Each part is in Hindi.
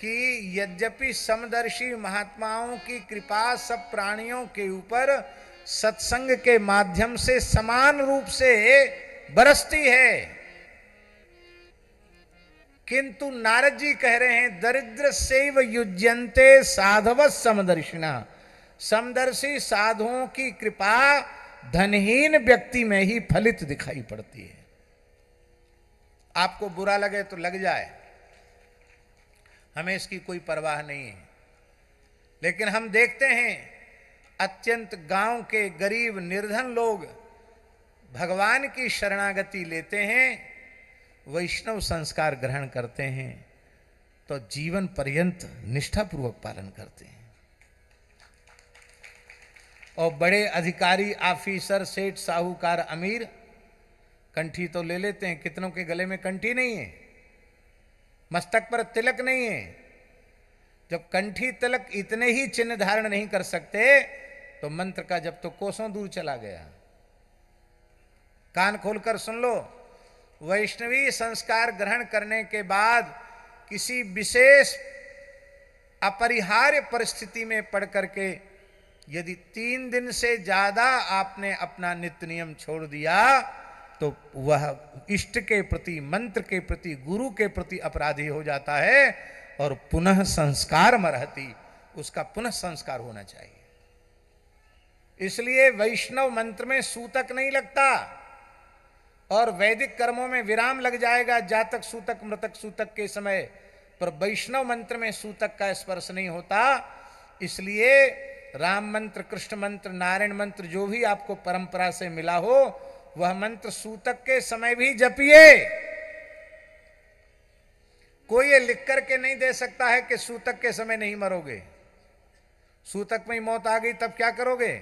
कि यद्यपि समदर्शी महात्माओं की कृपा सब प्राणियों के ऊपर सत्संग के माध्यम से समान रूप से बरसती है, किंतु नारद जी कह रहे हैं दरिद्र सेव युज्यन्ते साधव समदर्शिना, समदर्शी साधुओं की कृपा धनहीन व्यक्ति में ही फलित दिखाई पड़ती है। आपको बुरा लगे तो लग जाए, हमें इसकी कोई परवाह नहीं है, लेकिन हम देखते हैं अत्यंत गांव के गरीब निर्धन लोग भगवान की शरणागति लेते हैं, वैष्णव संस्कार ग्रहण करते हैं, तो जीवन पर्यंत निष्ठापूर्वक पालन करते हैं। और बड़े अधिकारी, ऑफिसर, सेठ, साहूकार, अमीर कंठी तो ले लेते हैं, कितनों के गले में कंठी नहीं है, मस्तक पर तिलक नहीं है। जब कंठी तिलक इतने ही चिन्ह धारण नहीं कर सकते तो मंत्र का जब तो कोसों दूर चला गया। कान खोलकर सुन लो, वैष्णवी संस्कार ग्रहण करने के बाद किसी विशेष अपरिहार्य परिस्थिति में पड़ करके यदि 3 दिन से ज्यादा आपने अपना नित्य नियम छोड़ दिया तो वह इष्ट के प्रति, मंत्र के प्रति, गुरु के प्रति अपराधी हो जाता है और पुनः संस्कार मरहति, उसका पुनः संस्कार होना चाहिए। इसलिए वैष्णव मंत्र में सूतक नहीं लगता और वैदिक कर्मों में विराम लग जाएगा जातक सूतक मृतक सूतक के समय, पर वैष्णव मंत्र में सूतक का स्पर्श नहीं होता। इसलिए राम मंत्र, कृष्ण मंत्र, नारायण मंत्र जो भी आपको परंपरा से मिला हो वह मंत्र सूतक के समय भी जपिए। कोई ये लिख करके नहीं दे सकता है कि सूतक के समय नहीं मरोगे। सूतक में ही मौत आ गई तब क्या करोगे?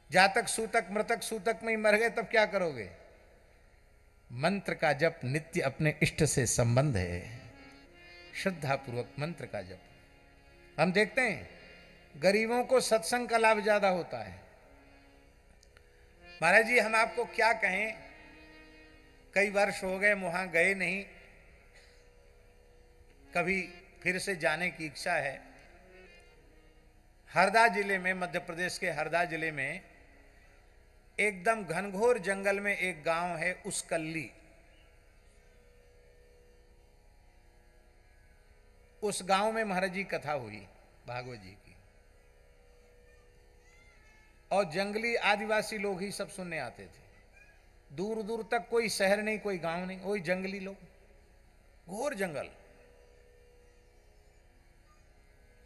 जातक सूतक मृतक सूतक में ही मर गए तब क्या करोगे? मंत्र का जप नित्य अपने इष्ट से संबंध है, श्रद्धा पूर्वक मंत्र का जप। हम देखते हैं गरीबों को सत्संग का लाभ ज्यादा होता है। महाराज जी हम आपको क्या कहें, कई वर्ष हो गए वहां गए नहीं, कभी फिर से जाने की इच्छा है। हरदा जिले में, मध्य प्रदेश के हरदा जिले में एकदम घनघोर जंगल में एक गांव है उसकल्ली। उस गांव में महाराज जी कथा हुई भागवत जी की, और जंगली आदिवासी लोग ही सब सुनने आते थे। दूर दूर तक कोई शहर नहीं, कोई गांव नहीं, वही जंगली लोग, घोर जंगल।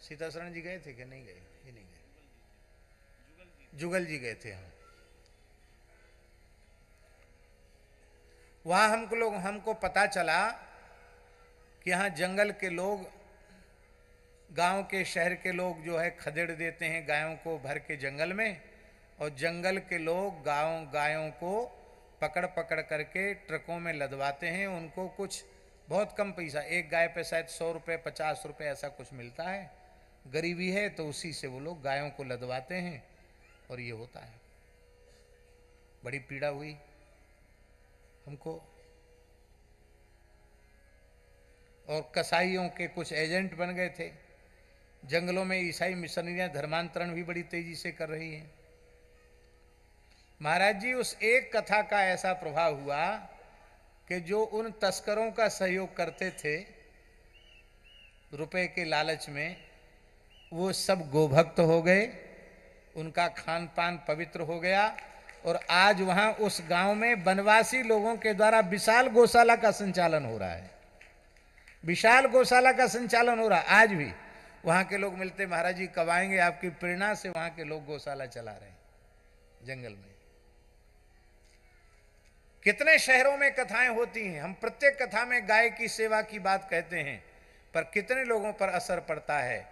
सीताशरण जी गए थे कि नहीं गए? ये नहीं गए, जुगल जी गए थे। हम वहां हमको पता चला कि यहाँ जंगल के लोग, गांव के शहर के लोग जो है खदेड़ देते हैं गायों को भर के जंगल में, और जंगल के लोग गायों को पकड़ पकड़ करके ट्रकों में लदवाते हैं। उनको कुछ बहुत कम पैसा, एक गाय पे शायद 100 रुपये 50 रुपये ऐसा कुछ मिलता है। गरीबी है तो उसी से वो लोग गायों को लदवाते हैं और ये होता है। बड़ी पीड़ा हुई हमको। और कसाईयों के कुछ एजेंट बन गए थे। जंगलों में ईसाई मिशनरियां धर्मांतरण भी बड़ी तेजी से कर रही हैं। महाराज जी उस एक कथा का ऐसा प्रभाव हुआ कि जो उन तस्करों का सहयोग करते थे रुपए के लालच में, वो सब गोभक्त हो गए, उनका खान पान पवित्र हो गया। और आज वहां उस गांव में वनवासी लोगों के द्वारा विशाल गौशाला का संचालन हो रहा है। विशाल गौशाला का संचालन हो रहा है। आज भी वहां के लोग मिलते, महाराज जी कब आएंगे, आपकी प्रेरणा से वहां के लोग गौशाला चला रहे हैं जंगल में। कितने शहरों में कथाएं होती हैं, हम प्रत्येक कथा में गाय की सेवा की बात कहते हैं, पर कितने लोगों पर असर पड़ता है।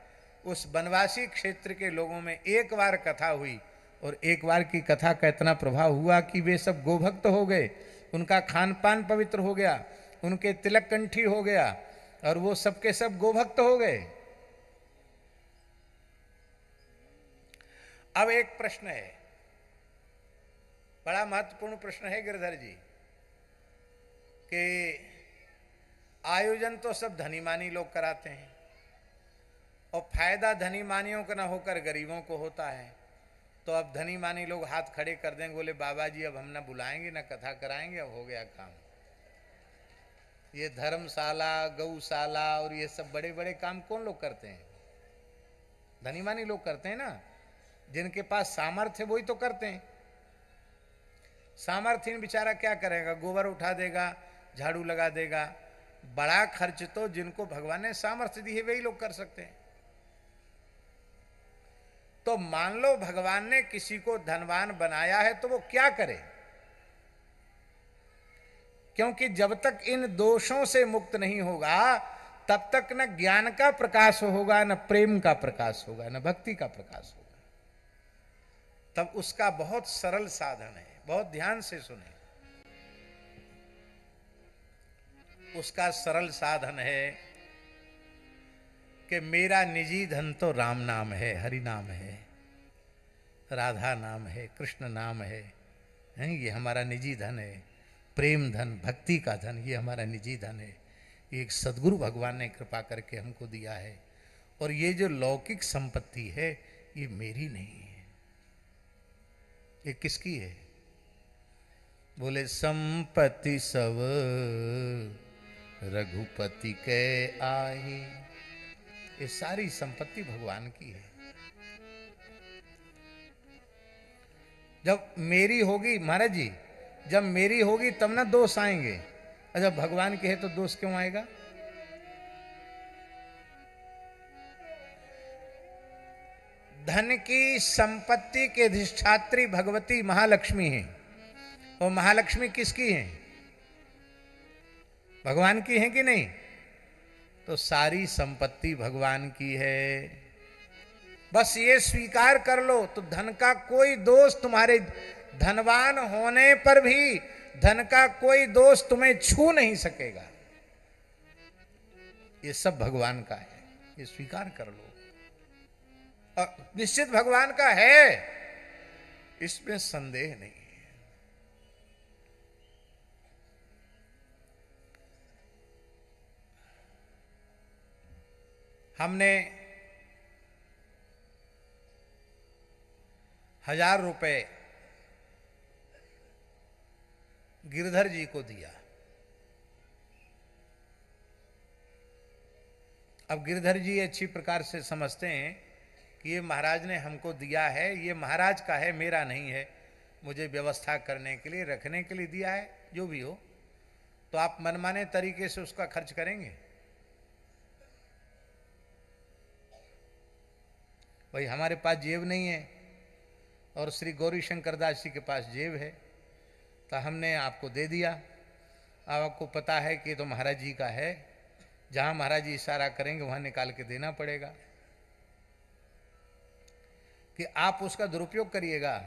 उस वनवासी क्षेत्र के लोगों में एक बार कथा हुई और एक बार की कथा का इतना प्रभाव हुआ कि वे सब गोभक्त हो गए, उनका खान पान पवित्र हो गया, उनके तिलक कंठी हो गया और वो सबके सब गोभक्त हो गए। अब एक प्रश्न है, बड़ा महत्वपूर्ण प्रश्न है गिरधर जी, कि आयोजन तो सब धनी मानी लोग कराते हैं और फायदा धनी मानियों का न होकर गरीबों को होता है। तो अब धनी मानी लोग हाथ खड़े कर देंगे, बोले बाबा जी अब हम न बुलाएंगे न कथा कराएंगे, अब हो गया काम। ये धर्मशाला, गौशाला और ये सब बड़े बड़े काम कौन लोग करते हैं? धनी मानी लोग करते हैं ना, जिनके पास सामर्थ्य वही तो करते हैं। सामर्थ्यहीन बेचारा क्या करेगा? गोबर उठा देगा, झाड़ू लगा देगा। बड़ा खर्च तो जिनको भगवान ने सामर्थ्य दी है वही लोग कर सकते हैं। तो मान लो भगवान ने किसी को धनवान बनाया है तो वो क्या करे? क्योंकि जब तक इन दोषों से मुक्त नहीं होगा तब तक न ज्ञान का प्रकाश होगा, न प्रेम का प्रकाश होगा, न भक्ति का प्रकाश होगा। तब उसका बहुत सरल साधन है, बहुत ध्यान से सुने। उसका सरल साधन है कि मेरा निजी धन तो राम नाम है, हरि नाम है, राधा नाम है, कृष्ण नाम है, ये हमारा निजी धन है। प्रेम धन, भक्ति का धन, ये हमारा निजी धन है। ये एक सद्गुरु भगवान ने कृपा करके हमको दिया है। और ये जो लौकिक संपत्ति है ये मेरी नहीं है, ये किसकी है? बोले संपत्ति सब रघुपति के आई। ये सारी संपत्ति भगवान की है। जब मेरी होगी, महाराज जी, जब मेरी होगी तब ना दोष आएंगे, और जब भगवान की है तो दोष क्यों आएगा? धन की संपत्ति के अधिष्ठात्री भगवती महालक्ष्मी है। और महालक्ष्मी किसकी है? भगवान की है कि नहीं? तो सारी संपत्ति भगवान की है। बस ये स्वीकार कर लो तो धन का कोई दोष, तुम्हारे धनवान होने पर भी धन का कोई दोष तुम्हें छू नहीं सकेगा। ये सब भगवान का है, ये स्वीकार कर लो। और निश्चित भगवान का है, इसमें संदेह नहीं है। हमने 1000 रुपए गिरधर जी को दिया। अब गिरधर जी अच्छी प्रकार से समझते हैं कि ये महाराज ने हमको दिया है, ये महाराज का है, मेरा नहीं है, मुझे व्यवस्था करने के लिए, रखने के लिए दिया है, जो भी हो। तो आप मनमाने तरीके से उसका खर्च करेंगे? भाई हमारे पास जेब नहीं है और श्री गौरी शंकर दास जी के पास जेब है, तो हमने आपको दे दिया। अब आपको पता है कि ये तो महाराज जी का है, जहां महाराज जी इशारा करेंगे वहां निकाल के देना पड़ेगा। कि आप उसका दुरुपयोग करिएगा?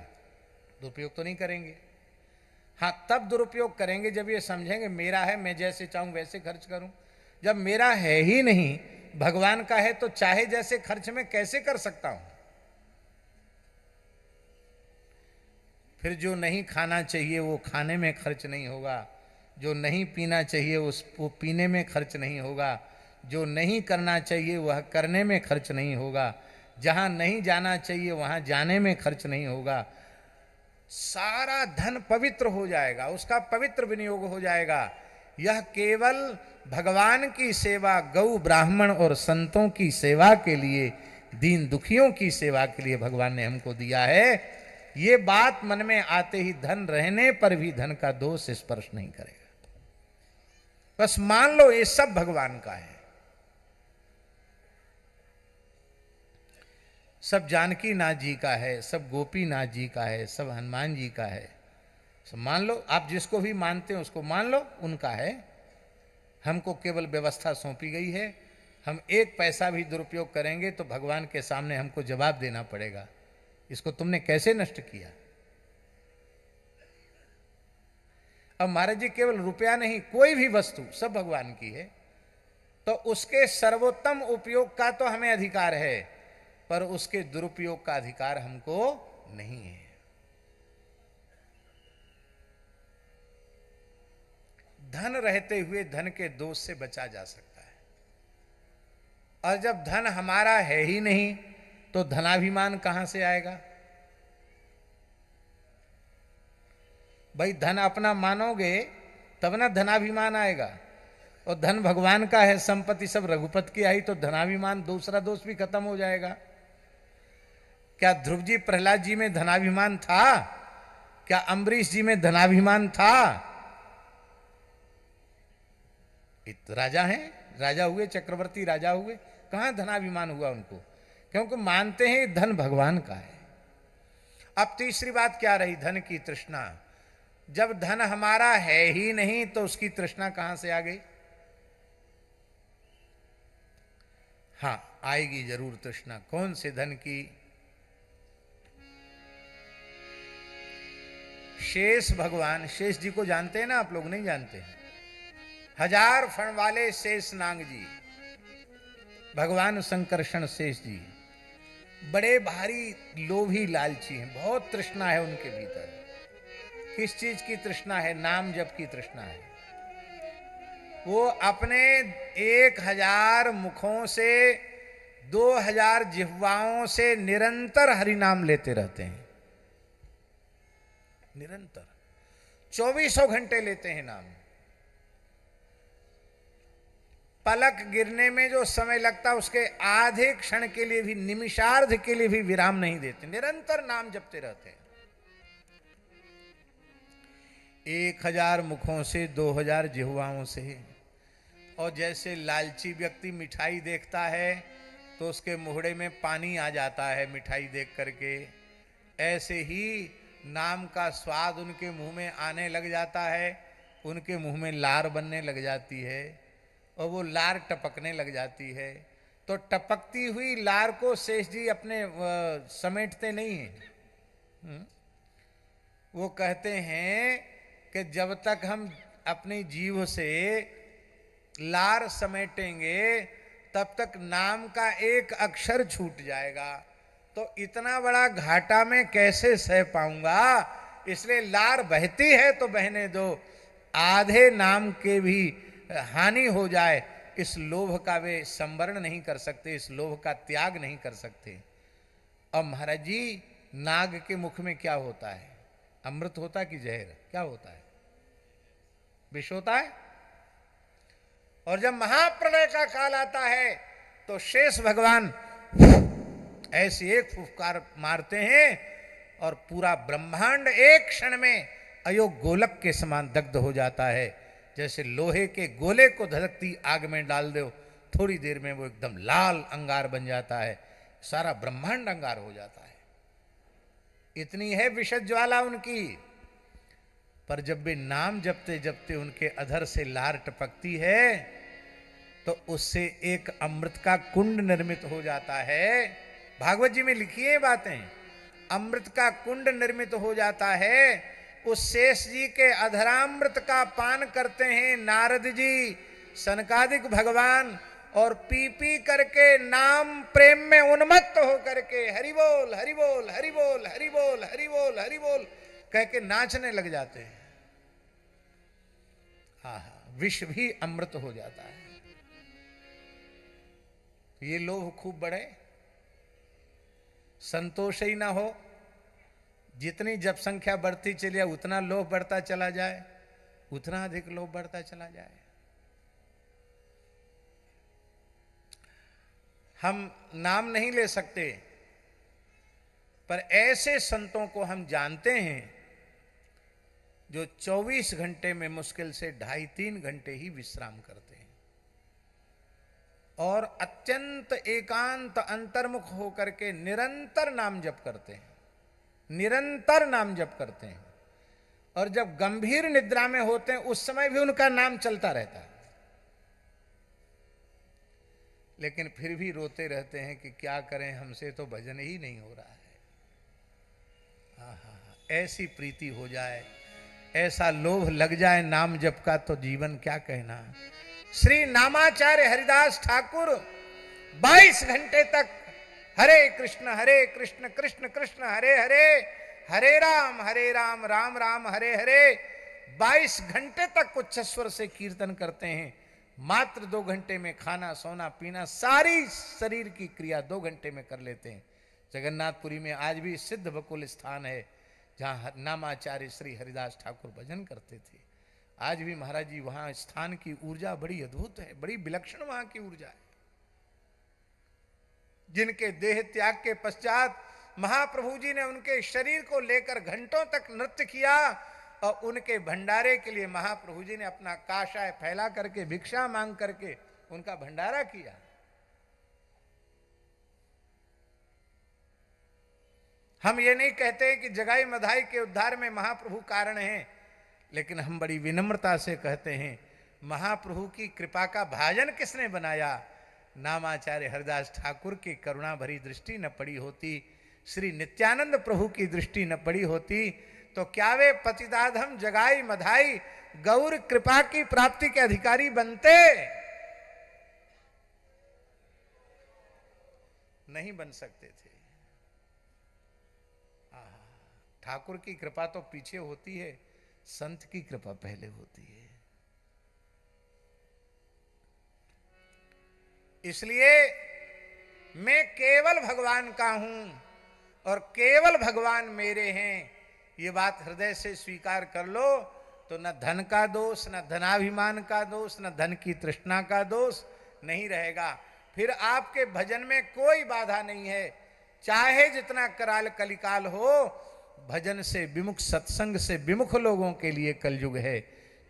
दुरुपयोग तो नहीं करेंगे। हाँ, तब दुरुपयोग करेंगे जब ये समझेंगे मेरा है, मैं जैसे चाहूं वैसे खर्च करूं। जब मेरा है ही नहीं, भगवान का है, तो चाहे जैसे खर्च में कैसे कर सकता हूं? फिर जो नहीं खाना चाहिए वो खाने में खर्च नहीं होगा, जो नहीं पीना चाहिए वो पीने में खर्च नहीं होगा, जो नहीं करना चाहिए वह करने में खर्च नहीं होगा, जहां नहीं जाना चाहिए वहां जाने में खर्च नहीं होगा। सारा धन पवित्र हो जाएगा, उसका पवित्र विनियोग हो जाएगा। यह केवल भगवान की सेवा, गौ ब्राह्मण और संतों की सेवा के लिए, दीन दुखियों की सेवा के लिए भगवान ने हमको दिया है। ये बात मन में आते ही धन रहने पर भी धन का दोष स्पर्श नहीं करेगा। बस मान लो ये सब भगवान का है। सब जानकी नाथ जी का है, सब गोपी नाथ जी का है, सब हनुमान जी का है। सब मान लो, आप जिसको भी मानते हो उसको मान लो, उनका है। हमको केवल व्यवस्था सौंपी गई है। हम एक पैसा भी दुरुपयोग करेंगे तो भगवान के सामने हमको जवाब देना पड़ेगा, इसको तुमने कैसे नष्ट किया। अब महाराज जी केवल रुपया नहीं, कोई भी वस्तु सब भगवान की है, तो उसके सर्वोत्तम उपयोग का तो हमें अधिकार है, पर उसके दुरुपयोग का अधिकार हमको नहीं है। धन रहते हुए धन के दोष से बचा जा सकता है। और जब धन हमारा है ही नहीं तो धनाभिमान कहां से आएगा? भाई धन अपना मानोगे तब ना धनाभिमान आएगा। और धन भगवान का है, संपत्ति सब रघुपति की आई, तो धनाभिमान दूसरा दोष भी खत्म हो जाएगा। क्या ध्रुव जी प्रहलाद जी में धनाभिमान था? क्या अम्बरीश जी में धनाभिमान था? राजा हैं, राजा हुए, चक्रवर्ती राजा हुए, कहां धनाभिमान हुआ उनको? क्योंकि मानते हैं धन भगवान का है। अब तीसरी बात क्या रही? धन की तृष्णा। जब धन हमारा है ही नहीं तो उसकी तृष्णा कहां से आ गई? हां, आएगी जरूर तृष्णा। कौन से धन की? शेष भगवान, शेष जी को जानते हैं ना आप लोग? नहीं जानते हैं? 1000 फण वाले शेष नाग जी, भगवान संकर्षण शेष जी, बड़े भारी लोभी लालची हैं। बहुत तृष्णा है उनके भीतर। किस चीज की तृष्णा है? नाम जप की तृष्णा है। वो अपने 1000 मुखों से 2000 जिह्वाओं से निरंतर हरिनाम लेते रहते हैं। निरंतर 24 घंटे लेते हैं नाम। पलक गिरने में जो समय लगता उसके आधे क्षण के लिए भी, निमिषार्ध के लिए भी विराम नहीं देते, निरंतर नाम जपते रहते हैं। 1000 मुखों से 2000 जिह्वाओं से। और जैसे लालची व्यक्ति मिठाई देखता है तो उसके मुहड़े में पानी आ जाता है मिठाई देख करके, ऐसे ही नाम का स्वाद उनके मुंह में आने लग जाता है। उनके मुंह में लार बनने लग जाती है और वो लार टपकने लग जाती है। तो टपकती हुई लार को शेष जी अपने समेटते नहीं हैं। वो कहते हैं कि जब तक हम अपनी जीभ से लार समेटेंगे तब तक नाम का एक अक्षर छूट जाएगा। तो इतना बड़ा घाटा मैं कैसे सह पाऊंगा? इसलिए लार बहती है तो बहने दो, आधे नाम के भी हानि हो जाए, इस लोभ का वे संवरण नहीं कर सकते, इस लोभ का त्याग नहीं कर सकते। और महाराज जी, नाग के मुख में क्या होता है? अमृत होता है कि जहर? क्या होता है? विष होता है। और जब महाप्रलय का काल आता है तो शेष भगवान ऐसे एक फुफकार मारते हैं और पूरा ब्रह्मांड एक क्षण में अयोग गोलक के समान दग्ध हो जाता है। जैसे लोहे के गोले को धधकती आग में डाल दो, थोड़ी देर में वो एकदम लाल अंगार बन जाता है, सारा ब्रह्मांड अंगार हो जाता है। इतनी है विषद ज्वाला उनकी। पर जब वे नाम जपते जपते उनके अधर से लार टपकती है तो उससे एक अमृत का कुंड निर्मित हो जाता है। भागवत जी में लिखी है बातें, अमृत का कुंड निर्मित हो जाता है। उस शेष जी के अधरामृत का पान करते हैं नारद जी, सनकादिक भगवान, और पी पी करके नाम प्रेम में उन्मत्त हो करके हरि बोल हरि बोल हरि बोल हरि बोल हरि बोल हरि बोल कह के नाचने लग जाते हैं। विष भी अमृत हो जाता है। ये लोभ खूब बढ़े, संतोष ही ना हो। जितनी जब संख्या बढ़ती चली जाए उतना लोभ बढ़ता चला जाए, उतना अधिक लोभ बढ़ता चला जाए। हम नाम नहीं ले सकते, पर ऐसे संतों को हम जानते हैं जो 24 घंटे में मुश्किल से 2.5-3 घंटे ही विश्राम करते हैं और अत्यंत एकांत अंतर्मुख होकर के निरंतर नाम जप करते हैं, निरंतर नाम जप करते हैं। और जब गंभीर निद्रा में होते हैं उस समय भी उनका नाम चलता रहता है, लेकिन फिर भी रोते रहते हैं कि क्या करें, हमसे तो भजन ही नहीं हो रहा है। ऐसी प्रीति हो जाए, ऐसा लोभ लग जाए नाम जप का, तो जीवन क्या कहना। श्री नामाचार्य हरिदास ठाकुर 22 घंटे तक हरे कृष्ण कृष्ण कृष्ण हरे हरे, हरे राम राम राम हरे हरे 22 घंटे तक उच्चस्वर से कीर्तन करते हैं। मात्र 2 घंटे में खाना सोना पीना सारी शरीर की क्रिया 2 घंटे में कर लेते हैं। जगन्नाथपुरी में आज भी सिद्ध बकुल स्थान है जहां नामाचार्य श्री हरिदास ठाकुर भजन करते थे। आज भी महाराज जी वहां स्थान की ऊर्जा बड़ी अद्भुत है, बड़ी विलक्षण वहां की ऊर्जा है। जिनके देह त्याग के पश्चात महाप्रभु जी ने उनके शरीर को लेकर घंटों तक नृत्य किया और उनके भंडारे के लिए महाप्रभु जी ने अपना काशाय फैला करके भिक्षा मांग करके उनका भंडारा किया। हम ये नहीं कहते कि जगाई मधाई के उद्धार में महाप्रभु कारण हैं, लेकिन हम बड़ी विनम्रता से कहते हैं महाप्रभु की कृपा का भाजन किसने बनाया? नामाचार्य हरिदास ठाकुर की करुणा भरी दृष्टि न पड़ी होती, श्री नित्यानंद प्रभु की दृष्टि न पड़ी होती तो क्या वे पतिताधम जगाई मधाई गौर कृपा की प्राप्ति के अधिकारी बनते? नहीं बन सकते थे। ठाकुर की कृपा तो पीछे होती है, संत की कृपा पहले होती है। इसलिए मैं केवल भगवान का हूं और केवल भगवान मेरे हैं, ये बात हृदय से स्वीकार कर लो तो न धन का दोष, न धनाभिमान का दोष, न धन की तृष्णा का दोष नहीं रहेगा। फिर आपके भजन में कोई बाधा नहीं है। चाहे जितना कराल कलिकाल हो, भजन से विमुख, सत्संग से विमुख लोगों के लिए कलयुग है।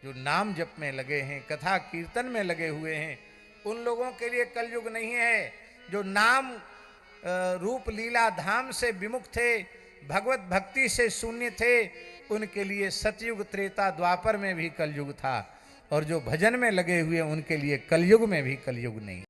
जो नाम जप में लगे हैं, कथा कीर्तन में लगे हुए हैं, उन लोगों के लिए कलयुग नहीं है। जो नाम रूप लीला धाम से विमुख थे, भगवत भक्ति से शून्य थे, उनके लिए सतयुग त्रेता द्वापर में भी कलयुग था। और जो भजन में लगे हुए उनके लिए कलयुग में भी कलयुग नहीं।